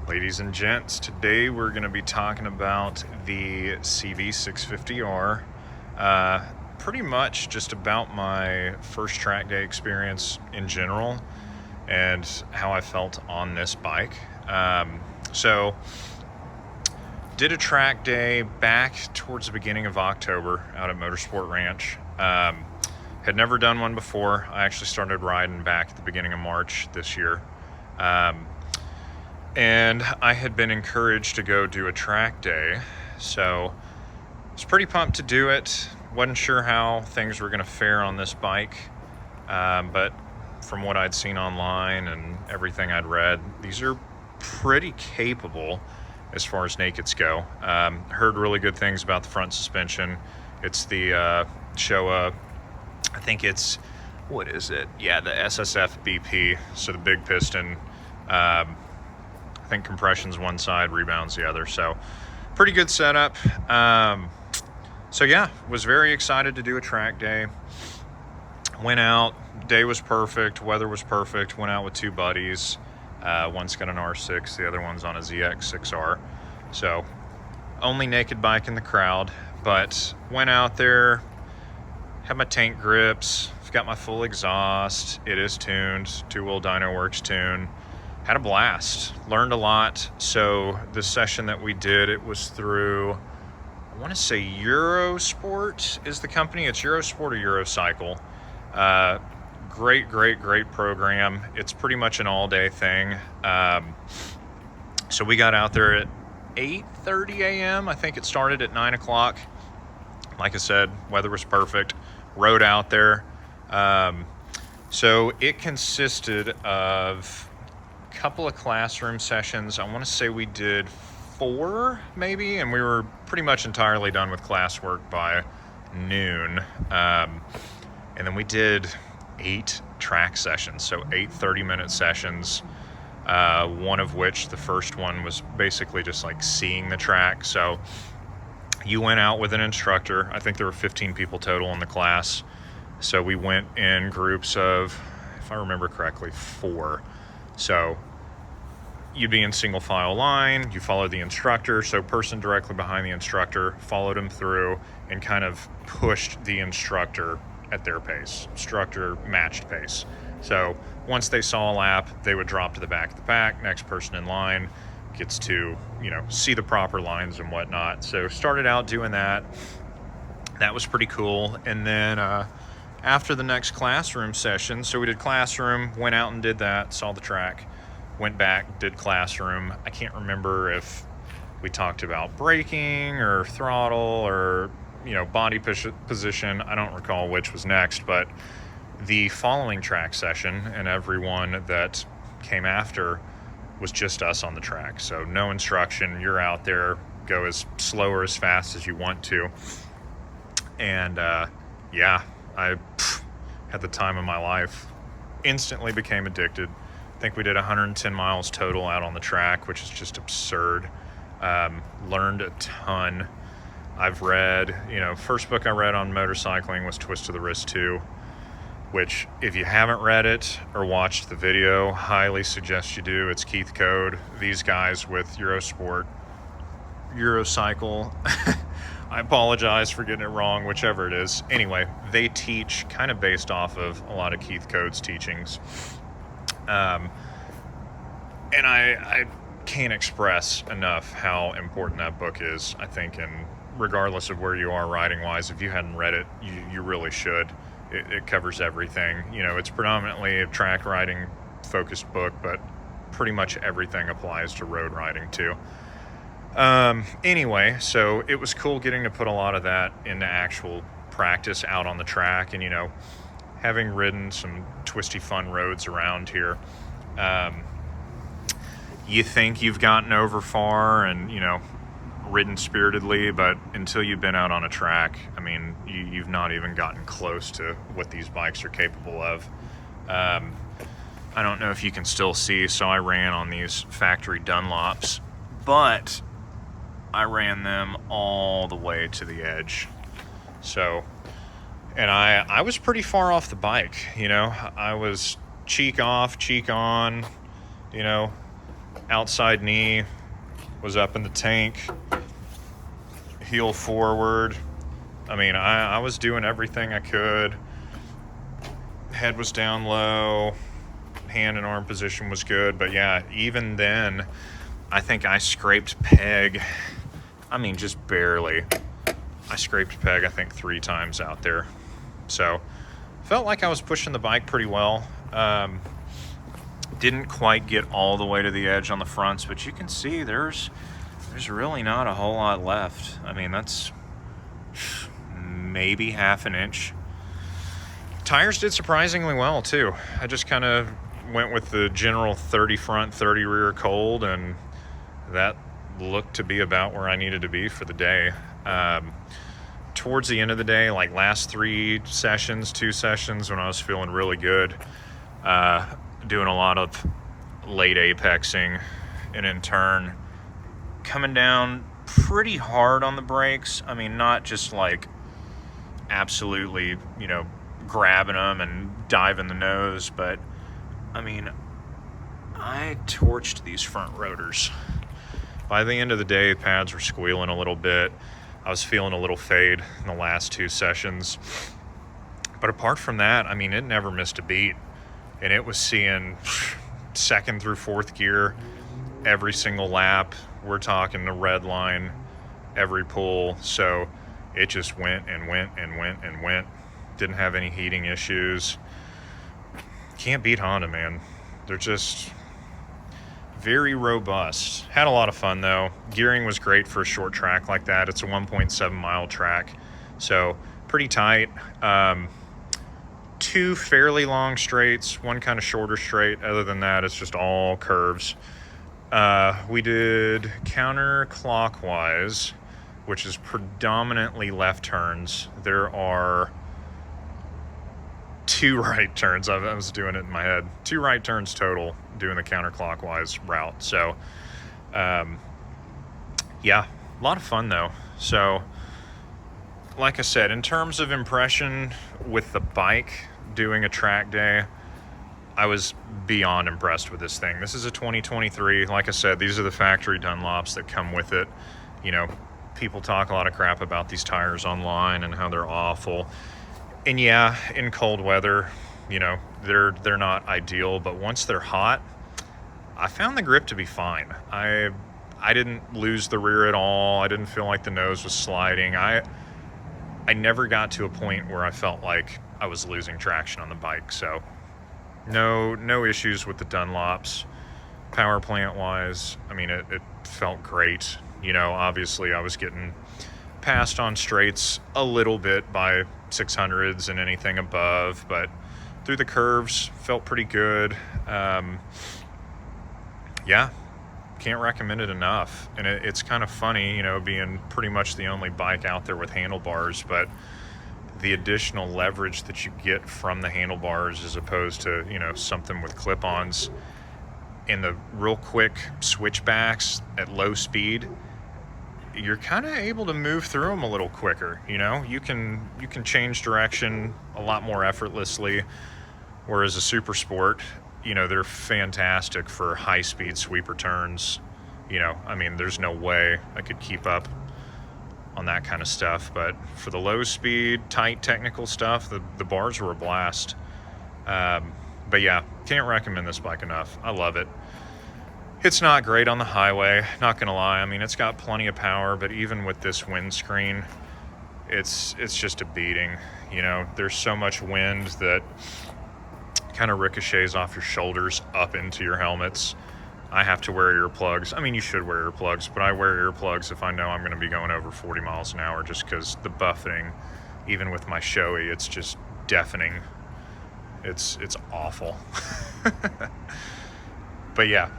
Ladies and gents, today we're going to be talking about the CB650R. Pretty much just about my first track day experience in general and how I felt on this bike. So did a track day back towards the beginning of October out at Motorsport Ranch. Had never done one before. I actually started riding back at the beginning of March this year. And I had been encouraged to go do a track day, so I was pretty pumped to do it. Wasn't sure how things were going to fare on this bike, but from what I'd seen online and everything I'd read, these are pretty capable as far as nakeds go. Heard really good things about the front suspension. It's the Showa, I think it's, what is it? Yeah, the SSF BP, so the big piston. I think compression's one side, rebound's the other, so pretty good setup. So yeah, was very excited to do a track day. Went out, day was perfect, weather was perfect, went out with two buddies. One's got an R6, the other one's on a ZX6R. So only naked bike in the crowd, but went out there, had my tank grips, got my full exhaust, it is tuned, two-wheel Dyno Works tune. Had a blast, learned a lot. So the session that we did, it was through, I want to say Eurosport is the company. It's Eurosport or Eurocycle. Great program. It's pretty much an all-day thing. So we got out there at 8:30 a.m. I think it started at 9 o'clock. Like I said, weather was perfect. Rode out there. So it consisted of couple of classroom sessions. I want to say we did 4 maybe, and we were pretty much entirely done with classwork by noon. And then we did 8 track sessions, so 8 30-minute sessions, one of which, the first one, was basically just like seeing the track. So you went out with an instructor. I think there were 15 people total in the class, so we went in groups of, if I remember correctly, 4. So you'd be in single file line, you follow the instructor, so person directly behind the instructor followed him through and kind of pushed the instructor at their pace, instructor matched pace. So once they saw a lap, they would drop to the back of the pack, next person in line gets to, see the proper lines and whatnot. So started out doing that. That was pretty cool. And then after the next classroom session, so we did classroom, went out and did that, saw the track, went back, did classroom. I can't remember if we talked about braking or throttle or, body position. I don't recall which was next, but the following track session and everyone that came after was just us on the track. So no instruction, you're out there, go as slow or as fast as you want to. And yeah, I had the time of my life. Instantly became addicted. I think we did 110 miles total out on the track, which is just absurd. Learned a ton. I've read, first book I read on motorcycling was Twist to the Wrist 2, which if you haven't read it or watched the video, highly suggest you do. It's Keith Code. These guys with Eurosport, Eurocycle, I apologize for getting it wrong, whichever it is. Anyway, they teach kind of based off of a lot of Keith Code's teachings. And I can't express enough how important that book is, I think, and regardless of where you are riding-wise, if you hadn't read it, you really should. It covers everything. It's predominantly a track riding focused book, but pretty much everything applies to road riding too. Anyway, so it was cool getting to put a lot of that into actual practice out on the track, and having ridden some twisty fun roads around here, you think you've gotten over far and ridden spiritedly, but until you've been out on a track, I mean, you've not even gotten close to what these bikes are capable of. I don't know if you can still see, so I ran on these factory Dunlops, but I ran them all the way to the edge. So, and I was pretty far off the bike, I was cheek off, cheek on, outside knee was up in the tank, heel forward. I mean, I was doing everything I could. Head was down low, hand and arm position was good, but yeah, even then, I think I scraped peg. I mean, just barely. I scraped peg, I think, 3 times out there. So, felt like I was pushing the bike pretty well. Didn't quite get all the way to the edge on the fronts, but you can see there's really not a whole lot left. I mean, that's maybe half an inch. Tires did surprisingly well too. I just kind of went with the general 30 front, 30 rear cold, and that looked to be about where I needed to be for the day. Towards the end of the day, like last 2 sessions when I was feeling really good, doing a lot of late apexing, and in turn coming down pretty hard on the brakes. I mean, not just like absolutely, grabbing them and diving the nose, but I mean, I torched these front rotors. By the end of the day, pads were squealing a little bit. I was feeling a little fade in the last 2 sessions. But apart from that, I mean, it never missed a beat. And it was seeing 2nd through 4th gear every single lap. We're talking the red line every pull. So it just went and went and went and went. Didn't have any heating issues. Can't beat Honda, man. They're just very robust. Had a lot of fun though. Gearing was great for a short track like that. It's a 1.7 mile track, so pretty tight. 2 fairly long straights, 1 kind of shorter straight. Other than that, it's just all curves. We did counterclockwise, which is predominantly left turns. There are 2 right turns. I was doing it in my head. 2 right turns total doing the counterclockwise route. So, yeah, a lot of fun though. So, like I said, in terms of impression with the bike doing a track day, I was beyond impressed with this thing. This is a 2023. Like I said, these are the factory Dunlops that come with it. People talk a lot of crap about these tires online and how they're awful. And yeah, in cold weather, they're not ideal, but once they're hot, I found the grip to be fine. I didn't lose the rear at all. I didn't feel like the nose was sliding. I never got to a point where I felt like I was losing traction on the bike. So no issues with the Dunlops. Power plant wise, I mean, it felt great. Obviously I was getting passed on straights a little bit by 600s and anything above, but through the curves felt pretty good. Yeah, can't recommend it enough. And it's kind of funny, being pretty much the only bike out there with handlebars, but the additional leverage that you get from the handlebars as opposed to something with clip-ons, and the real quick switchbacks at low speed, you're kind of able to move through them a little quicker. You can change direction a lot more effortlessly, whereas a super sport, they're fantastic for high speed sweeper turns. I mean, there's no way I could keep up on that kind of stuff, but for the low speed, tight technical stuff, the bars were a blast. But yeah, can't recommend this bike enough. I love it. It's not great on the highway, not gonna lie. I mean, it's got plenty of power, but even with this windscreen, it's just a beating. There's so much wind that kind of ricochets off your shoulders up into your helmets. I have to wear earplugs. I mean, you should wear earplugs, but I wear earplugs if I know I'm gonna be going over 40 miles an hour, just because the buffeting, even with my Shoei, it's just deafening. It's awful. But yeah,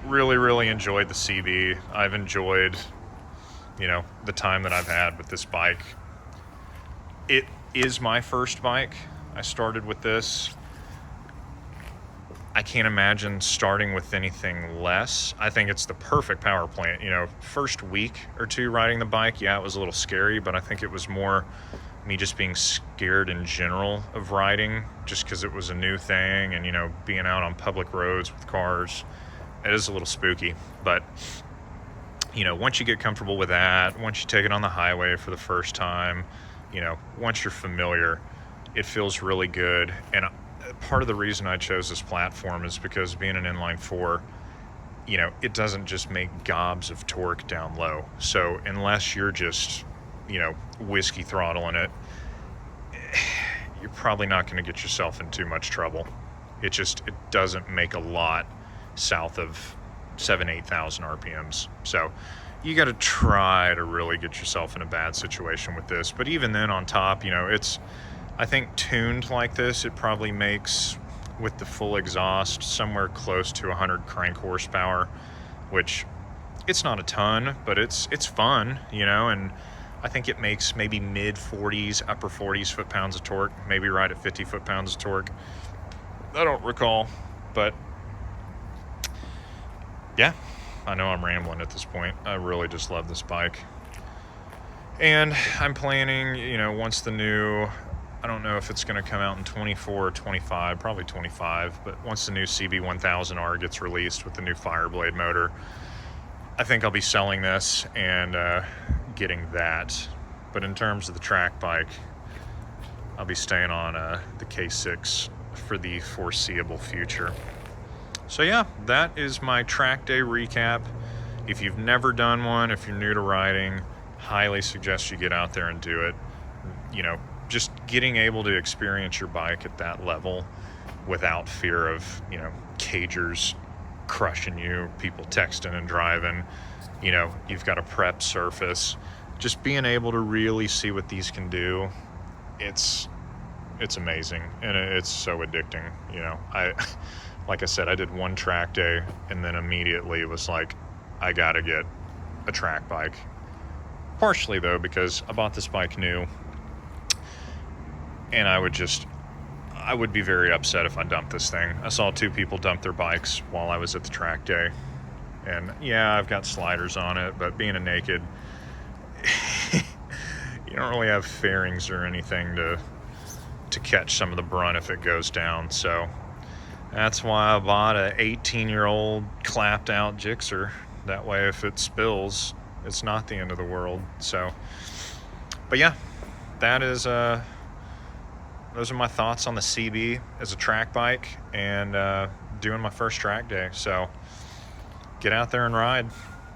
really enjoyed the CB. I've enjoyed, the time that I've had with this bike. It is my first bike. I started with this. I can't imagine starting with anything less. I think it's the perfect power plant. First week or 2 riding the bike, yeah, it was a little scary, but I think it was more me just being scared in general of riding, just because it was a new thing, and being out on public roads with cars it is a little spooky, but you know, once you get comfortable with that, once you take it on the highway for the first time, you know, once you're familiar, it feels really good. And part of the reason I chose this platform is because being an inline four, you know, it doesn't just make gobs of torque down low. So unless you're just, you know, whiskey throttling it, you're probably not going to get yourself in too much trouble. It doesn't make a lot south of 8,000 RPMs. So you got to try to really get yourself in a bad situation with this. But even then on top, you know, it's, I think tuned like this, it probably makes, with the full exhaust, somewhere close to 100 crank horsepower, which it's not a ton, but it's fun, you know, and I think it makes maybe mid 40s, upper 40s foot-pounds of torque, maybe right at 50 foot-pounds of torque. I don't recall, but yeah, I know I'm rambling at this point. I really just love this bike. And I'm planning, you know, once the new, I don't know if it's going to come out in 24 or 25, probably 25, but once the new CB650R gets released with the new Fireblade motor, I think I'll be selling this and getting that. But in terms of the track bike, I'll be staying on the K6 for the foreseeable future. So yeah, that is my track day recap. If you've never done one, if you're new to riding, highly suggest you get out there and do it. You know, just getting able to experience your bike at that level without fear of, you know, cagers crushing you, people texting and driving, you know, you've got a prep surface. Just being able to really see what these can do, it's amazing, and it's so addicting. You know, like I said, I did one track day and then immediately it was like, I gotta get a track bike. Partially though, because I bought this bike new, and I would be very upset if I dumped this thing. I saw 2 people dump their bikes while I was at the track day, and yeah, I've got sliders on it, but being a naked, you don't really have fairings or anything to catch some of the brunt if it goes down. So that's why I bought a 18-year-old clapped out Gixxer. That way if it spills, it's not the end of the world. So, but yeah, that is those are my thoughts on the CB as a track bike and doing my first track day. So get out there and ride.